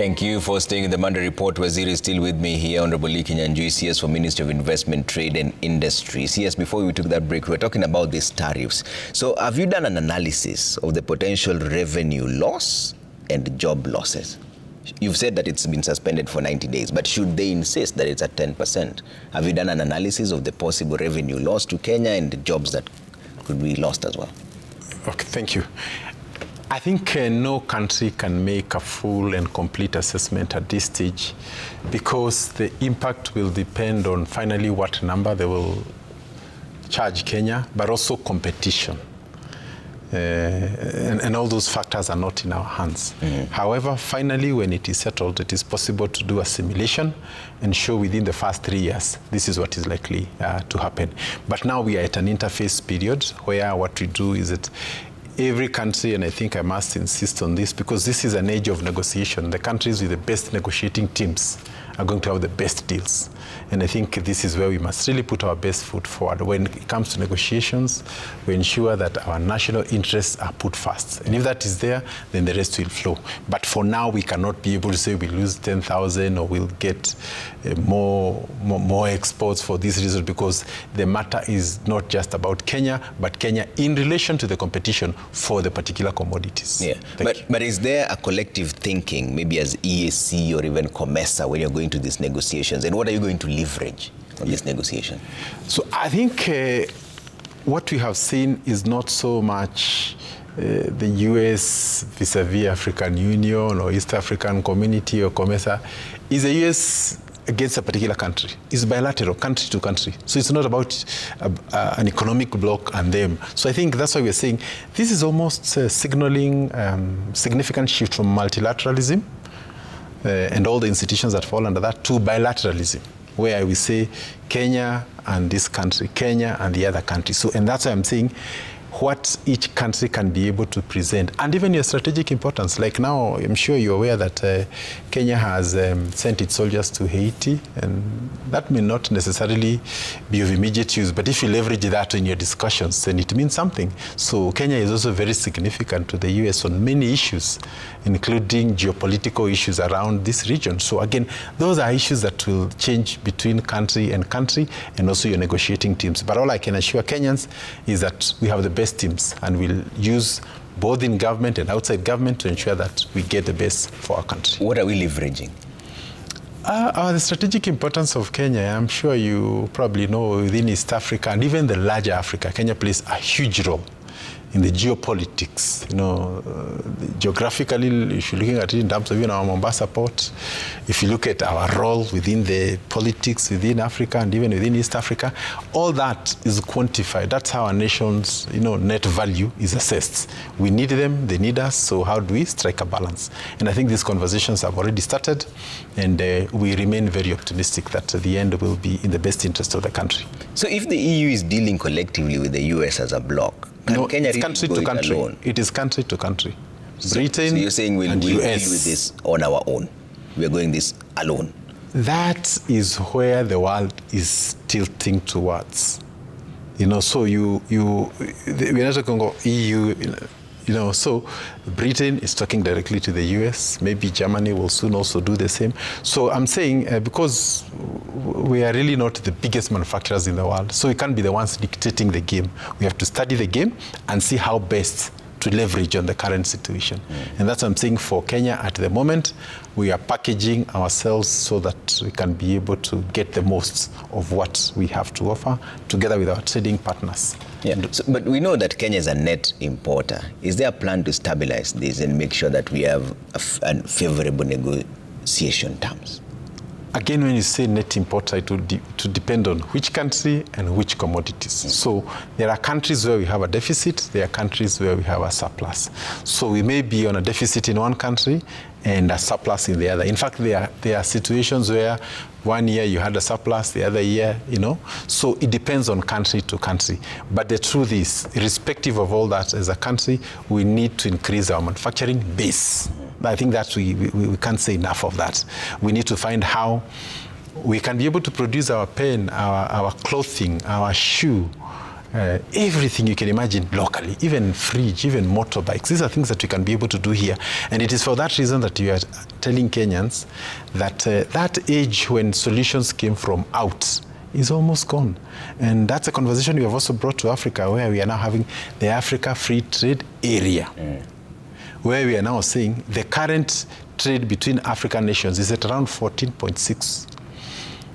Thank you for staying in the Monday Report. Waziri is still with me here, Honorable Lee Kinyanjui, CS for Ministry of Investment, Trade and Industry. CS, before we took that break, we were talking about these tariffs. So have you done an analysis of the potential revenue loss and job losses? You've said that it's been suspended for 90 days, but should they insist that it's at 10%? Have you done an analysis of the possible revenue loss to Kenya and the jobs that could be lost as well? Okay, thank you. I think no country can make a full and complete assessment at this stage because the impact will depend on finally what number they will charge Kenya, but also competition. And all those factors are not in our hands. However, finally, when it is settled, it is possible to do a simulation and show within the first 3 years, this is what is likely to happen. But now we are at an interface period where what we do is that every country, and I think I must insist on this because this is an age of negotiation. The countries with the best negotiating teams are going to have the best deals. And I think this is where we must really put our best foot forward. When it comes to negotiations, we ensure that our national interests are put first. And if that is there, then the rest will flow. But for now, we cannot be able to say we lose 10,000 or we'll get more exports for this reason, because the matter is not just about Kenya, but Kenya in relation to the competition for the particular commodities. Yeah. But is there a collective thinking, maybe as EAC or even COMESA, when you're going to these negotiations? And what are you going to leverage on this negotiation? So I think what we have seen is not so much the US vis-a-vis African Union or East African Community or COMESA. Is the US against a particular country? It's bilateral, country to country. So it's not about an economic bloc and them. So I think that's why we're saying this is almost signaling significant shift from multilateralism and all the institutions that fall under that to bilateralism, where we say Kenya and this country, Kenya and the other country. So, and that's why I'm saying what each country can be able to present, and even your strategic importance. Like now, I'm sure you're aware that Kenya has sent its soldiers to Haiti, and that may not necessarily be of immediate use, but if you leverage that in your discussions, then it means something. So Kenya is also very significant to the US on many issues, including geopolitical issues around this region. So again, those are issues that will change between country and country, and also your negotiating teams. But all I can assure Kenyans is that we have the best teams, and we'll use both in government and outside government to ensure that we get the best for our country. What are we leveraging? The strategic importance of Kenya, I'm sure you probably know, within East Africa and even the larger Africa, Kenya plays a huge role in the geopolitics. You know, geographically, if you're looking at it in terms of our Mombasa port, if you look at our role within the politics within Africa and even within East Africa, all that is quantified. That's how our nation's net value is assessed. We need them, they need us, so how do we strike a balance? And I think these conversations have already started, and we remain very optimistic that the end will be in the best interest of the country. So if the EU is dealing collectively with the US as a bloc, no, it's country to country. Alone? It is country to country. Britain, so you're saying we'll deal with this on our own? We're going this alone? That is where the world is tilting towards. So we're not talking about EU, so Britain is talking directly to the US. Maybe Germany will soon also do the same. So I'm saying because we are really not the biggest manufacturers in the world, so we can't be the ones dictating the game. We have to study the game and see how best to leverage on the current situation. And that's what I'm saying for Kenya at the moment. We are packaging ourselves so that we can be able to get the most of what we have to offer together with our trading partners. Yeah. But we know that Kenya is a net importer. Is there a plan to stabilize this and make sure that we have favorable negotiation terms? Again, when you say net importer, it will depend on which country and which commodities. So there are countries where we have a deficit, there are countries where we have a surplus. So we may be on a deficit in one country and a surplus in the other. In fact, there are situations where one year you had a surplus, the other year, So it depends on country to country. But the truth is, irrespective of all that, as a country, we need to increase our manufacturing base. I think that we can't say enough of that. We need to find how we can be able to produce our pen, our clothing, our shoe, everything you can imagine locally, even fridge, even motorbikes. These are things that we can be able to do here. And it is for that reason that we are telling Kenyans that that age when solutions came from out is almost gone. And that's a conversation we have also brought to Africa, where we are now having the Africa Free Trade Area, where we are now saying the current trade between African nations is at around 14.6.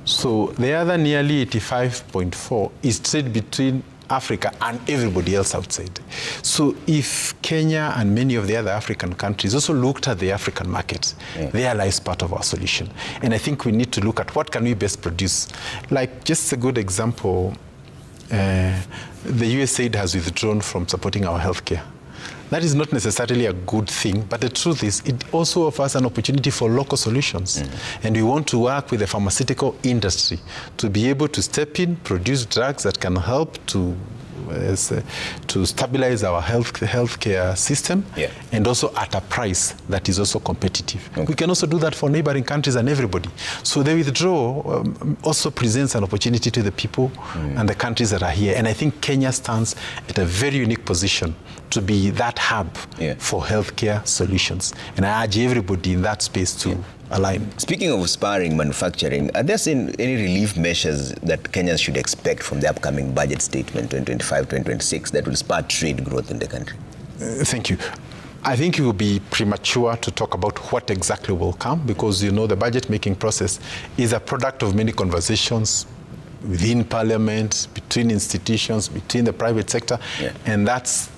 So the other nearly 85.4 is trade between Africa and everybody else outside. So if Kenya and many of the other African countries also looked at the African market, there lies part of our solution. And I think we need to look at what can we best produce. Like just a good example, the USAID has withdrawn from supporting our healthcare. That is not necessarily a good thing, but the truth is it also offers an opportunity for local solutions. And we want to work with the pharmaceutical industry to be able to step in, produce drugs that can help to stabilize our healthcare system, and also at a price that is also competitive. We can also do that for neighboring countries and everybody. So the withdrawal also presents an opportunity to the people and the countries that are here. And I think Kenya stands at a very unique position to be that hub for healthcare solutions. And I urge everybody in that space to align. Speaking of aspiring manufacturing, are there any relief measures that Kenyans should expect from the upcoming budget statement 2025-2026 that will spur trade growth in the country? Thank you. I think it will be premature to talk about what exactly will come, because you know the budget making process is a product of many conversations within Parliament, between institutions, between the private sector, and that's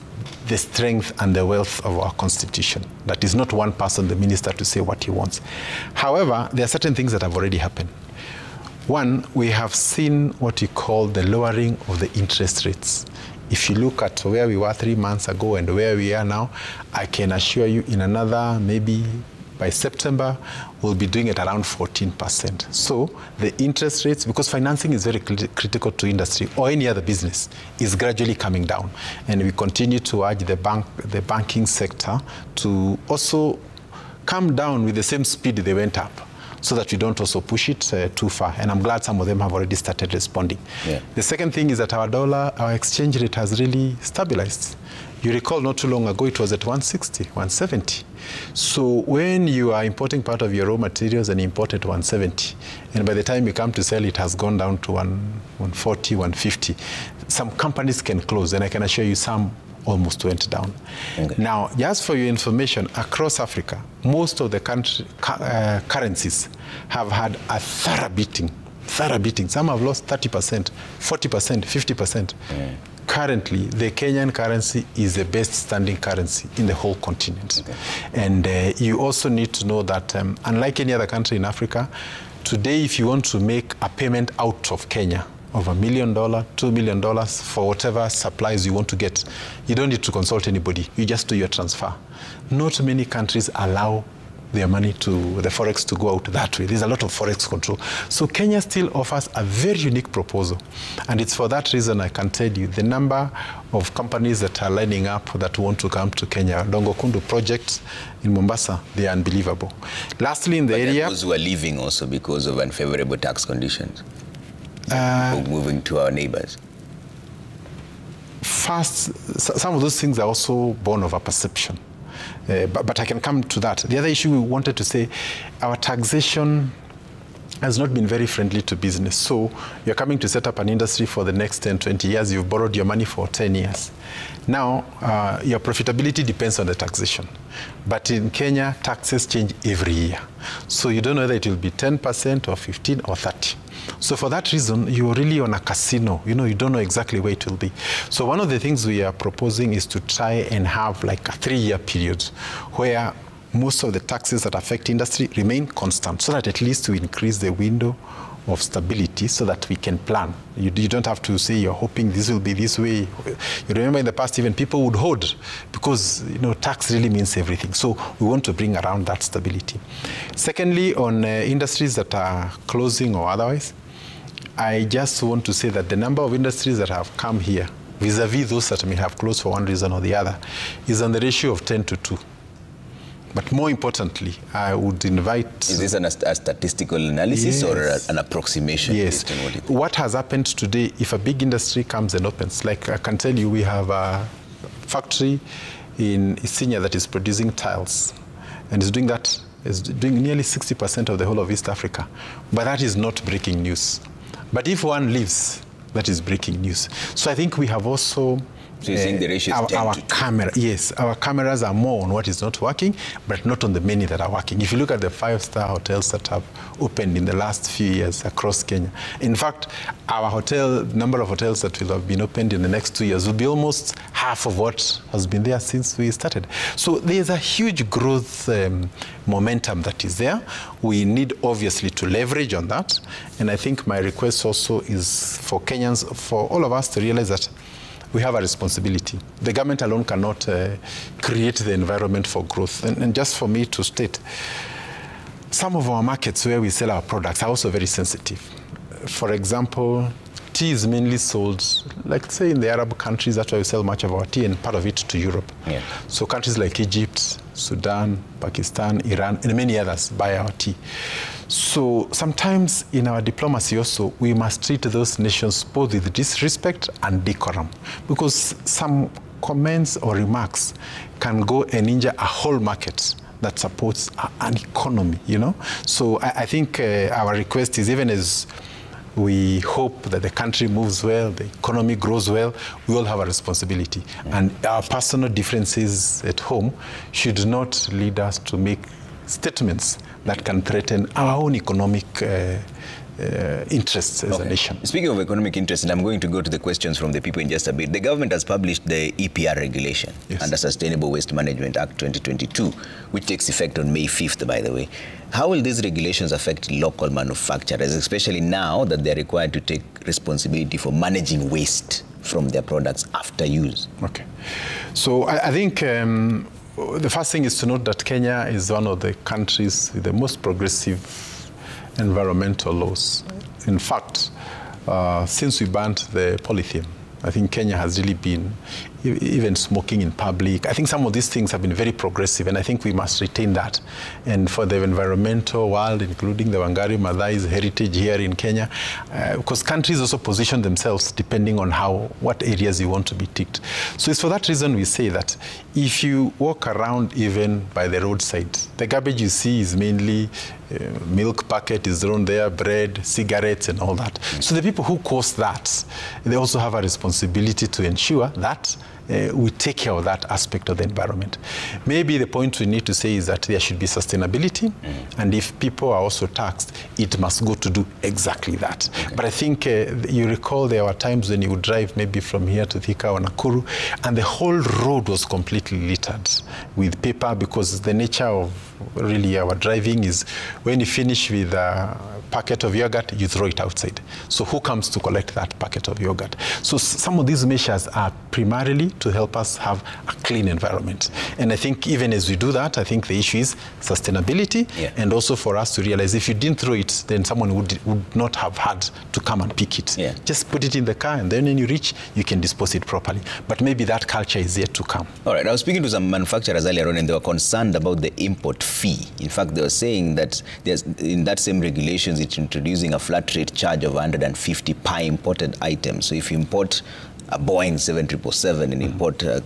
the strength and the wealth of our constitution. That is not one person, the minister, to say what he wants. However, there are certain things that have already happened. One, we have seen what we call the lowering of the interest rates. If you look at where we were 3 months ago and where we are now, I can assure you in another, maybe by September, we'll be doing it around 14%. So the interest rates, because financing is very critical to industry or any other business, is gradually coming down. And we continue to urge the banking sector to also come down with the same speed they went up, so that we don't also push it too far. And I'm glad some of them have already started responding. The second thing is that our exchange rate has really stabilized. You recall not too long ago, it was at 160, 170. So when you are importing part of your raw materials and import at 170, and by the time you come to sell, it has gone down to 140, 150, some companies can close, and I can assure you some almost went down. Now, just for your information, across Africa, most of the currencies have had a thorough beating. Some have lost 30%, 40%, 50%. Currently, the Kenyan currency is the best standing currency in the whole continent. And you also need to know that unlike any other country in Africa, today if you want to make a payment out of Kenya of $1 million, $2 million for whatever supplies you want to get, you don't need to consult anybody. You just do your transfer. Not many countries allow their money to the forex to go out that way. There's a lot of forex control. So Kenya still offers a very unique proposal. And it's for that reason I can tell you the number of companies that are lining up that want to come to Kenya. Dongo Kundu project in Mombasa, they are unbelievable. Lastly, in the area, those who are leaving also because of unfavorable tax conditions, moving to our neighbors. First, some of those things are also born of a perception. But I can come to that. The other issue we wanted to say, our taxation has not been very friendly to business. So you're coming to set up an industry for the next 10, 20 years. You've borrowed your money for 10 years. Now, your profitability depends on the taxation. But in Kenya, taxes change every year. So you don't know whether it will be 10% or 15 or 30. So for that reason, you're really on a casino. You know, you don't know exactly where it will be. So one of the things we are proposing is to try and have like a 3-year period where most of the taxes that affect industry remain constant, so that at least we increase the window of stability so that we can plan. You don't have to say you're hoping this will be this way. You remember in the past even people would hoard because tax really means everything. So we want to bring around that stability. Secondly, on industries that are closing or otherwise, I just want to say that the number of industries that have come here vis-a-vis those that may have closed for one reason or the other is on the ratio of 10 to 2. But more importantly, I would invite... Is this a statistical analysis, yes, or an approximation? Yes. What has happened today, if a big industry comes and opens, like I can tell you, we have a factory in Isinya that is producing tiles, and is doing nearly 60% of the whole of East Africa. But that is not breaking news. But if one leaves, that is breaking news. So I think we have also... So you're saying the ratio is 10 to 2? Camera, yes, our cameras are more on what is not working, but not on the many that are working. If you look at the 5-star hotels that have opened in the last few years across Kenya, in fact, our number of hotels that will have been opened in the next 2 years will be almost half of what has been there since we started. So there's a huge growth momentum that is there. We need obviously to leverage on that. And I think my request also is for Kenyans, for all of us to realize that we have a responsibility. The government alone cannot create the environment for growth. And just for me to state, some of our markets where we sell our products are also very sensitive. For example, tea is mainly sold, like say in the Arab countries, that's why we sell much of our tea, and part of it to Europe. Yeah. So countries like Egypt, Sudan, Pakistan, Iran, and many others buy our tea. So sometimes in our diplomacy also, we must treat those nations both with disrespect and decorum, because some comments or remarks can go and injure a whole market that supports an economy, you know? So I think our request is, even as we hope that the country moves well, the economy grows well, we all have a responsibility. And our personal differences at home should not lead us to make statements that can threaten our own economic interests as a nation. Speaking of economic interests, and I'm going to go to the questions from the people in just a bit, the government has published the EPR regulation, yes, under Sustainable Waste Management Act 2022, which takes effect on May 5th, by the way. How will these regulations affect local manufacturers, especially now that they're required to take responsibility for managing waste from their products after use? Okay. So I think the first thing is to note that Kenya is one of the countries with the most progressive environmental laws. In fact, since we banned the polythene, I think Kenya has really been, even smoking in public, I think some of these things have been very progressive, and I think we must retain that. And for the environmental world, including the Wangari Maathai's heritage here in Kenya, because countries also position themselves depending on what areas you want to be ticked. So it's for that reason we say that if you walk around even by the roadside, the garbage you see is mainly milk packet is thrown there, bread, cigarettes, and all that. So the people who cause that, they also have a responsibility to ensure that we take care of that aspect of the environment. Maybe the point we need to say is that there should be sustainability, and if people are also taxed, it must go to do exactly that. Okay. But I think you recall there were times when you would drive maybe from here to Thika or Nakuru, and the whole road was completely littered with paper, because the nature of really our driving is when you finish with a packet of yogurt, you throw it outside. So who comes to collect that packet of yogurt? So some of these measures are primarily to help us have a clean environment. And I think even as we do that, I think the issue is sustainability, and also for us to realize if you didn't throw it, then someone would not have had to come and pick it. Yeah. Just put it in the car, and then when you reach, you can dispose it properly. But maybe that culture is yet to come. All right, I was speaking to some manufacturers earlier on, and they were concerned about the import fee. In fact, they were saying that in that same regulations, it's introducing a flat rate charge of 150 per imported item. So if you import a Boeing 777 and import a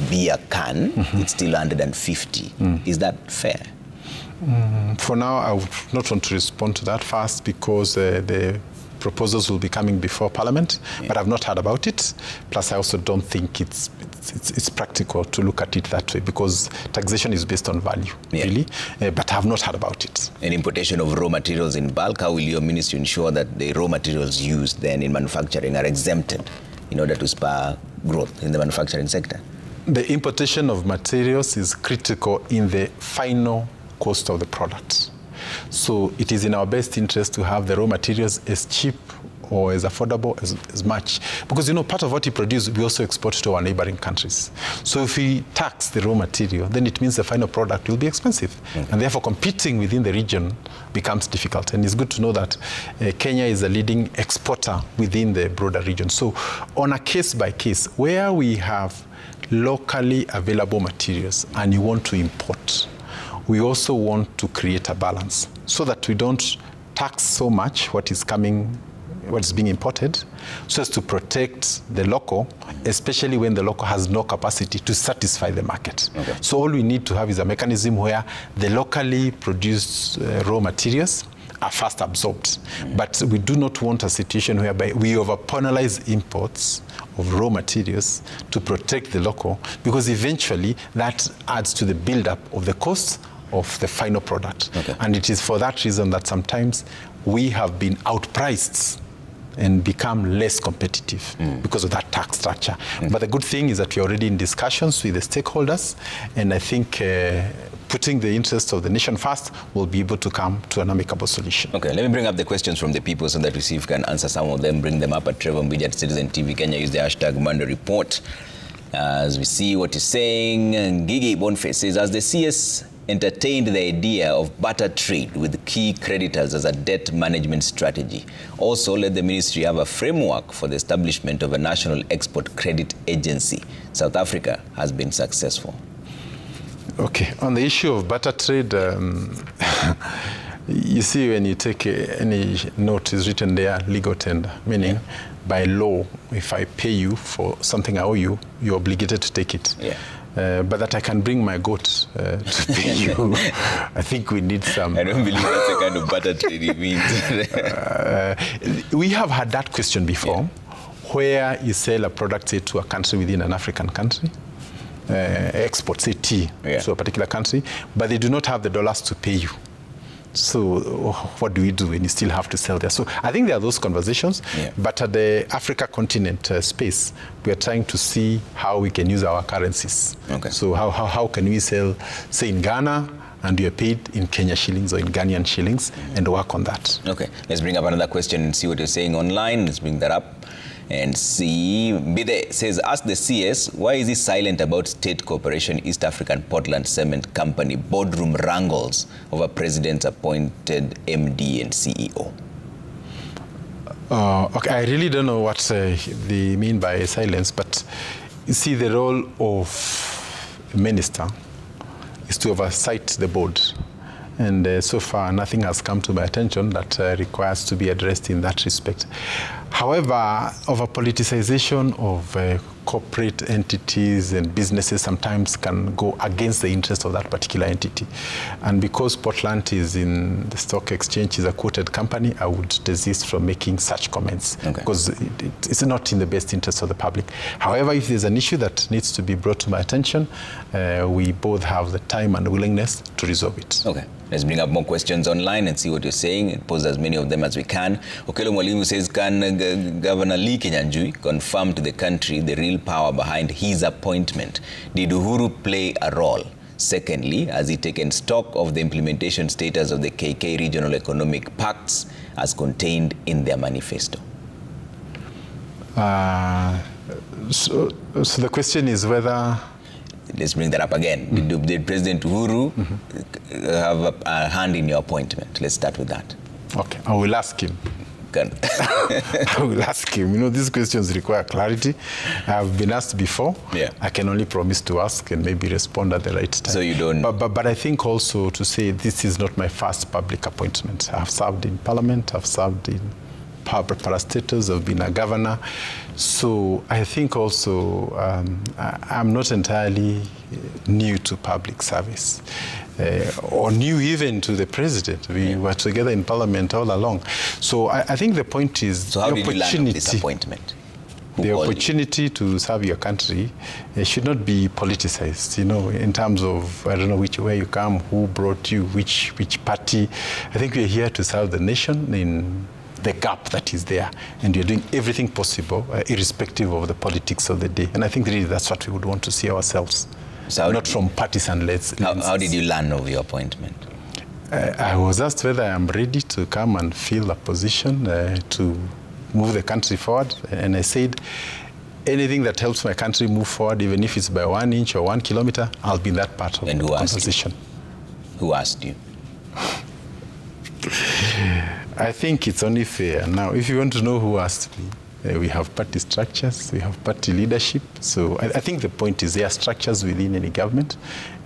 beer can, it's still 150. Is that fair? For now, I would not want to respond to that first, because the proposals will be coming before Parliament, but I've not heard about it. Plus, I also don't think it's practical to look at it that way, because taxation is based on value, really. But I have not heard about it. And importation of raw materials in bulk, how will your ministry ensure that the raw materials used then in manufacturing are exempted in order to spur growth in the manufacturing sector? The importation of materials is critical in the final cost of the product. So it is in our best interest to have the raw materials as cheap or as affordable as much. Because, you know, part of what we produce, we also export to our neighboring countries. So if we tax the raw material, then it means the final product will be expensive. And therefore, competing within the region becomes difficult. And it's good to know that Kenya is a leading exporter within the broader region. So on a case by case, where we have locally available materials and you want to import, we also want to create a balance so that we don't tax so much what is being imported, so as to protect the local, especially when the local has no capacity to satisfy the market. Okay. So all we need to have is a mechanism where the locally produced raw materials are fast absorbed. But we do not want a situation whereby we over-penalize imports of raw materials to protect the local, because eventually that adds to the build-up of the cost of the final product. Okay. And it is for that reason that sometimes we have been outpriced and become less competitive because of that tax structure. But the good thing is that we're already in discussions with the stakeholders, and I think putting the interests of the nation first will be able to come to an amicable solution. Okay, let me bring up the questions from the people so that we see if we can answer some of them. Bring them up at Trevor Mbija at Citizen TV Kenya. Use the hashtag Monday Report. As we see what you're saying, Gigi Boniface says, as the CS entertained the idea of barter trade with key creditors as a debt management strategy. Also, let the ministry have a framework for the establishment of a national export credit agency. South Africa has been successful. Okay, on the issue of barter trade, you see when you take any note is written there, legal tender, meaning by law, if I pay you for something I owe you, you're obligated to take it. Yeah. But that I can bring my goat to pay you, I think we need some... I don't believe that's the kind of barter trade it means. We have had that question before, where you sell a product, say, to a country within an African country, export, say, tea, to a particular country, but they do not have the dollars to pay you. So what do we do when you still have to sell there? So I think there are those conversations, but at the Africa continent space, we are trying to see how we can use our currencies. Okay. So how can we sell, say, in Ghana, and we are paid in Kenya shillings or in Ghanaian shillings, and work on that. Okay, let's bring up another question and see what you're saying online. Let's bring that up and see. Bide says, ask the CS, why is he silent about State Corporation East African Portland Cement Company boardroom wrangles over president's appointed MD and CEO? Okay, I really don't know what they mean by silence, but you see, the role of a minister is to oversight the board. And so far, nothing has come to my attention that requires to be addressed in that respect. However, over politicization of corporate entities and businesses sometimes can go against the interest of that particular entity. And because Portland is in the stock exchange, is a quoted company, I would desist from making such comments, because it's not in the best interest of the public. However, if there's an issue that needs to be brought to my attention, we both have the time and willingness to resolve it. Okay. Let's bring up more questions online and see what you're saying. Pose as many of them as we can. Okelo Mwalimu says, can Governor Lee Kinyanjui confirm to the country the real power behind his appointment? Did Uhuru play a role? Secondly, has he taken stock of the implementation status of the KK Regional Economic Pacts as contained in their manifesto? So the question is whether... Let's bring that up again. Did President Uhuru have a hand in your appointment? Let's start with that. Okay, I will ask him. I will ask him. You know, these questions require clarity. I've been asked before. Yeah. I can only promise to ask and maybe respond at the right time. So you don't... But I think also to say this is not my first public appointment. I've served in Parliament. I've served in parastatals. I've been a governor. So I think also I'm not entirely new to public service. Or new even to the president. We were together in Parliament all along. So I think the point is... So how did you land on this appointment? The opportunity to serve your country should not be politicized, you know, in terms of, I don't know where you come, who brought you, which party. I think we're here to serve the nation in the gap that is there, and you're doing everything possible, irrespective of the politics of the day. And I think really that's what we would want to see ourselves. So not from partisan lenses. How did you learn of your appointment? I was asked whether I am ready to come and fill a position to move the country forward, and I said, anything that helps my country move forward, even if it's by 1 inch or 1 kilometer, I'll be that part of the conversation. Who asked you? I think it's only fair. Now, if you want to know who asked me, We have party structures, we have party leadership. So I think the point is there are structures within any government,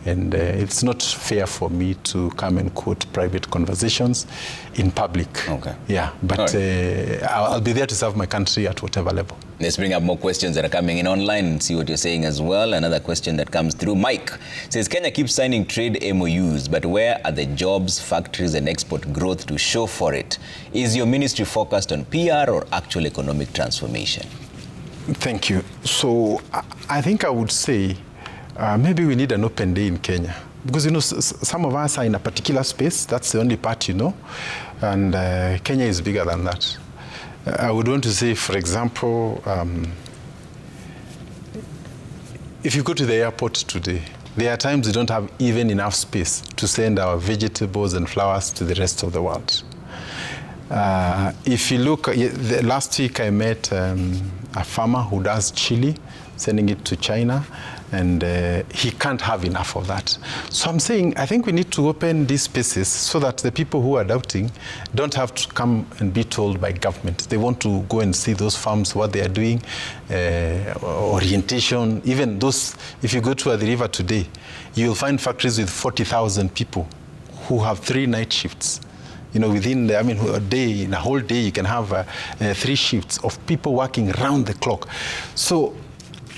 and it's not fair for me to come and quote private conversations in public. Okay. Yeah, but I'll be there to serve my country at whatever level. Let's bring up more questions that are coming in online and see what you're saying as well. Another question that comes through. Mike says, Kenya keeps signing trade MOUs, but where are the jobs, factories and export growth to show for it? Is your ministry focused on PR or actual economic transformation? Thank you. So I think I would say maybe we need an open day in Kenya. Because, you know, some of us are in a particular space. That's the only part, you know. And Kenya is bigger than that. I would want to say, for example, if you go to the airport today, there are times we don't have even enough space to send our vegetables and flowers to the rest of the world. If you look, last week I met a farmer who does chili, sending it to China, and he can't have enough of that. So I'm saying, I think we need to open these spaces so that the people who are doubting don't have to come and be told by government. They want to go and see those farms, what they are doing, orientation, even those, if you go to the river today, you'll find factories with 40,000 people who have 3 night shifts. You know, within the, a day, in a whole day, you can have 3 shifts of people working round the clock. So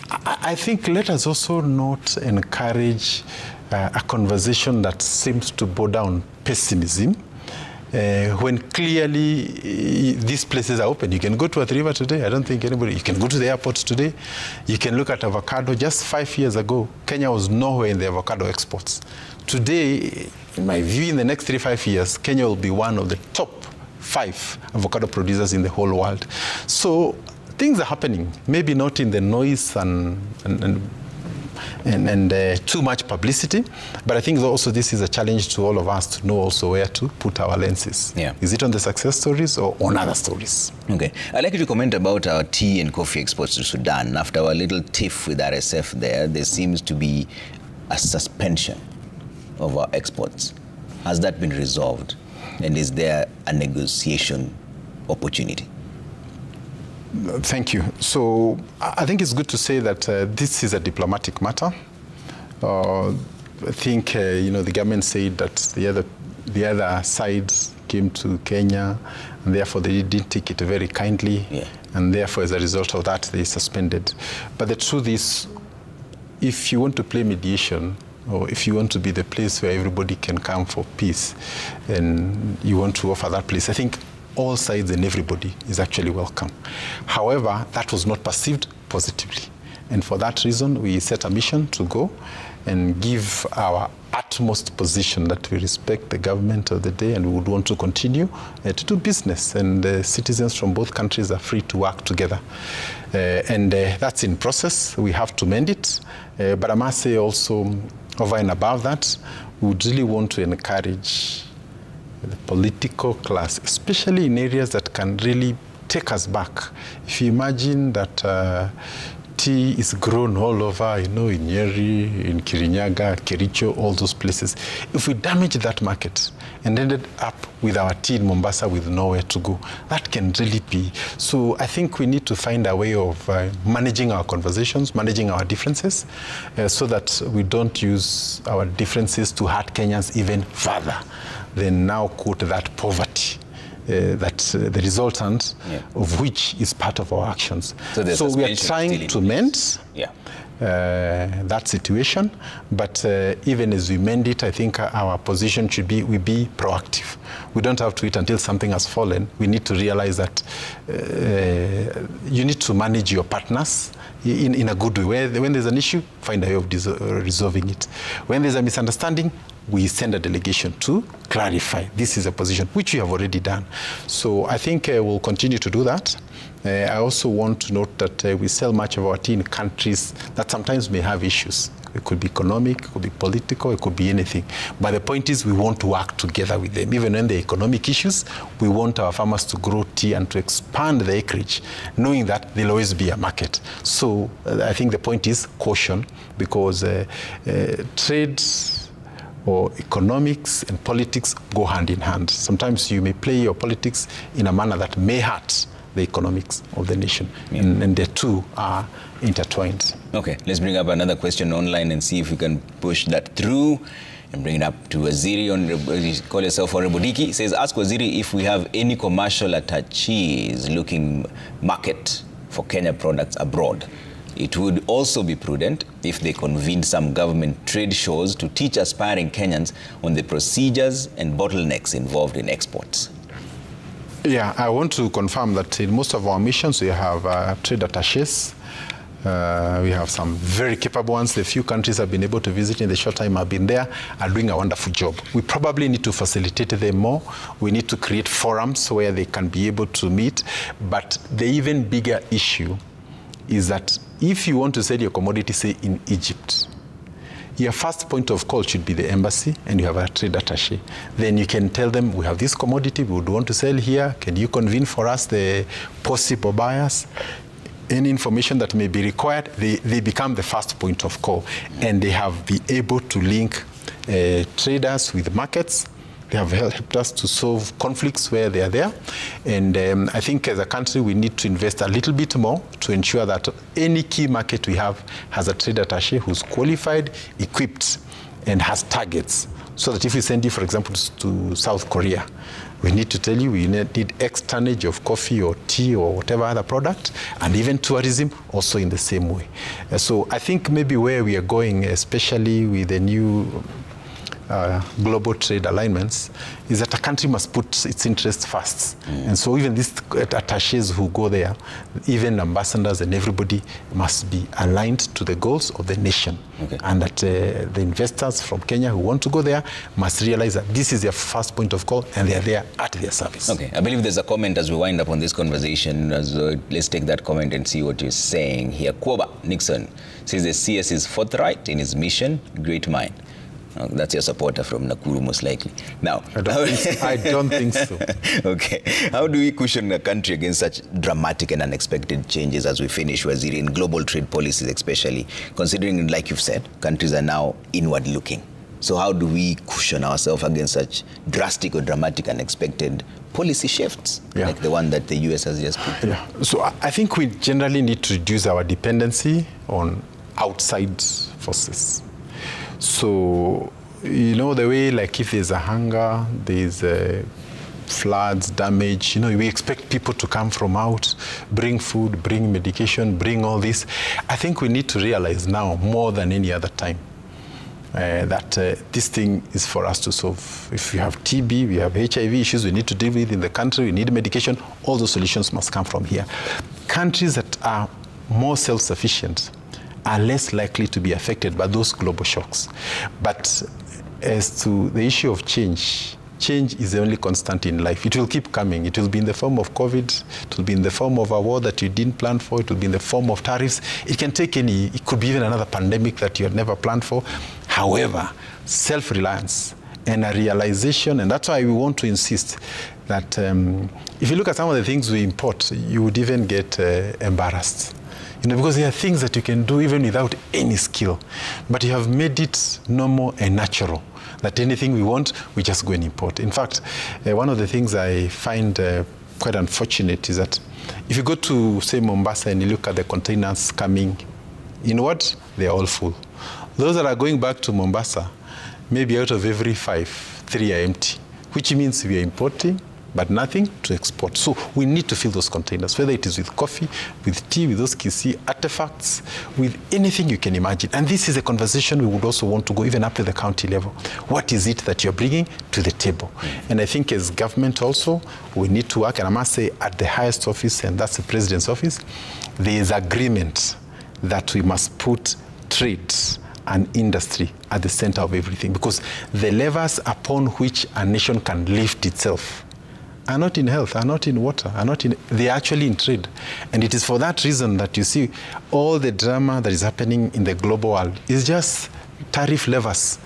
I think let us also not encourage a conversation that seems to bow down pessimism when clearly these places are open. You can go to a river today. I don't think anybody, you can go to the airport today. You can look at avocado. Just 5 years ago, Kenya was nowhere in the avocado exports. Today, in my view, in the next 3-5 years, Kenya will be one of the top 5 avocado producers in the whole world. So things are happening, maybe not in the noise and too much publicity, but I think also this is a challenge to all of us to know also where to put our lenses. Yeah. Is it on the success stories or on other stories? Okay. I'd like you to comment about our tea and coffee exports to Sudan. After our little tiff with RSF there seems to be a suspension of our exports. Has that been resolved? And is there a negotiation opportunity? Thank you. So I think it's good to say that this is a diplomatic matter. I think the government said that the other sides came to Kenya, and therefore they didn't take it very kindly, and therefore as a result of that they suspended. But the truth is, if you want to play mediation, or if you want to be the place where everybody can come for peace, and you want to offer that place, I think all sides and everybody is actually welcome. However, that was not perceived positively. And for that reason, we set a mission to go and give our utmost position that we respect the government of the day and we would want to continue to do business. And citizens from both countries are free to work together. And that's in process. We have to mend it. But I must say also, over and above that, we would really want to encourage the political class, especially in areas that can really take us back. If you imagine that tea is grown all over, in Nyeri, in Kirinyaga, Kericho, all those places. If we damage that market and ended up with our tea in Mombasa with nowhere to go, that can really be. So I think we need to find a way of managing our conversations, managing our differences, so that we don't use our differences to hurt Kenyans even further than now quote that poverty. That the resultant of which is part of our actions. So we are trying to mend that situation, but even as we mend it, I think our position should be, we be proactive. We don't have to wait until something has fallen. We need to realize that you need to manage your partners in a good way. When there's an issue, find a way of resolving it. When there's a misunderstanding, we send a delegation to clarify. This is a position which we have already done. So I think we'll continue to do that. I also want to note that we sell much of our tea in countries that sometimes may have issues. It could be economic, it could be political, it could be anything. But the point is we want to work together with them. Even when there are economic issues, we want our farmers to grow tea and to expand the acreage, knowing that there'll always be a market. So I think the point is caution, because trade or economics and politics go hand in hand. Sometimes you may play your politics in a manner that may hurt the economics of the nation. And the two are intertwined. Okay, let's bring up another question online and see if we can push that through and bring it up to Waziri. You call yourself Honorable Diki. Says, ask Waziri if we have any commercial attaches looking market for Kenya products abroad. It would also be prudent if they convened some government trade shows to teach aspiring Kenyans on the procedures and bottlenecks involved in exports. Yeah, I want to confirm that in most of our missions we have trade attaches. We have some very capable ones. The few countries I've been able to visit in the short time I've been there are doing a wonderful job. We probably need to facilitate them more. We need to create forums where they can be able to meet. But the even bigger issue is that if you want to sell your commodity, say in Egypt, your first point of call should be the embassy, and you have a trade attaché. Then you can tell them, we have this commodity, we would want to sell here. Can you convene for us the possible buyers? Any information that may be required, they become the first point of call. And they have been able to link traders with markets. They have helped us to solve conflicts where they are there. And I think as a country, we need to invest a little bit more to ensure that any key market we have has a trade attaché who's qualified, equipped, and has targets. So that if we send you, for example, to South Korea, we need to tell you we need X tonnage of coffee or tea or whatever other product, and even tourism also in the same way. So I think maybe where we are going, especially with the new global trade alignments, is that a country must put its interests first. And so even these attachés who go there, even ambassadors and everybody must be aligned to the goals of the nation. And that the investors from Kenya who want to go there must realize that this is their first point of call and they are there at their service. Okay, I believe there's a comment as we wind up on this conversation. Let's take that comment and see what you're saying here. Kwoba Nixon says the CS is forthright in his mission, great mind. That's your supporter from Nakuru, most likely. Now, I don't think so. Okay. How do we cushion a country against such dramatic and unexpected changes as we finish, Waziri, in global trade policies especially, considering, like you've said, countries are now inward looking? So how do we cushion ourselves against such drastic or dramatic unexpected policy shifts, like the one that the US has just put through? So I think we generally need to reduce our dependency on outside forces. So, you know, the way, like if there's a hunger, there's floods, damage, you know, we expect people to come from out, bring food, bring medication, bring all this. I think we need to realize now more than any other time that this thing is for us to solve. If we have TB, we have HIV issues we need to deal with in the country, we need medication, all the solutions must come from here. Countries that are more self-sufficient are less likely to be affected by those global shocks. But as to the issue of change, change is the only constant in life. It will keep coming. It will be in the form of COVID. It will be in the form of a war that you didn't plan for. It will be in the form of tariffs. It can take any, it could be even another pandemic that you had never planned for. However, self-reliance and a realization, and that's why we want to insist that if you look at some of the things we import, you would even get embarrassed. You know, because there are things that you can do even without any skill, but you have made it normal and natural, that anything we want, we just go and import. In fact, one of the things I find quite unfortunate is that if you go to, say, Mombasa and you look at the containers coming inward, they're all full. Those that are going back to Mombasa, maybe out of every 5, 3 are empty, which means we are importing, but nothing to export. So we need to fill those containers, whether it is with coffee, with tea, with those Kisii artifacts, with anything you can imagine. And this is a conversation we would also want to go even up to the county level. What is it that you're bringing to the table? And I think as government also, we need to work, and I must say at the highest office, and that's the president's office, there is agreement that we must put trade and industry at the center of everything, because the levers upon which a nation can lift itself are not in health, are not in water, are not in, they are actually in trade. And it is for that reason that you see all the drama that is happening in the global world is just tariff levers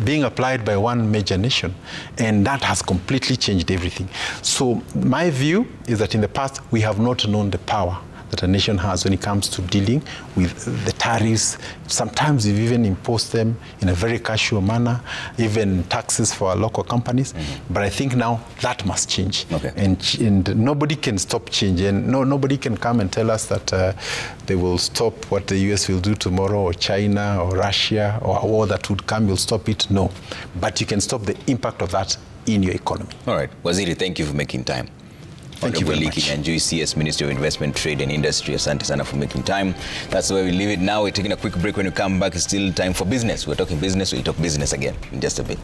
being applied by one major nation. And that has completely changed everything. So my view is that in the past, we have not known the power that a nation has when it comes to dealing with the tariffs. Sometimes we've even imposed them in a very casual manner, even taxes for our local companies. But I think now that must change. Okay. And nobody can stop change. And nobody can come and tell us that they will stop what the US will do tomorrow, or China, or Russia, or all that would come will stop it. No. But you can stop the impact of that in your economy. All right. Waziri, thank you for making time. Thank you very much. Kinyanjui, CS Minister of Investment, Trade and Industry. Asante sana for making time. That's where we leave it now. We're taking a quick break. When we come back, it's still time for business. We're talking business. We'll talk business again in just a bit.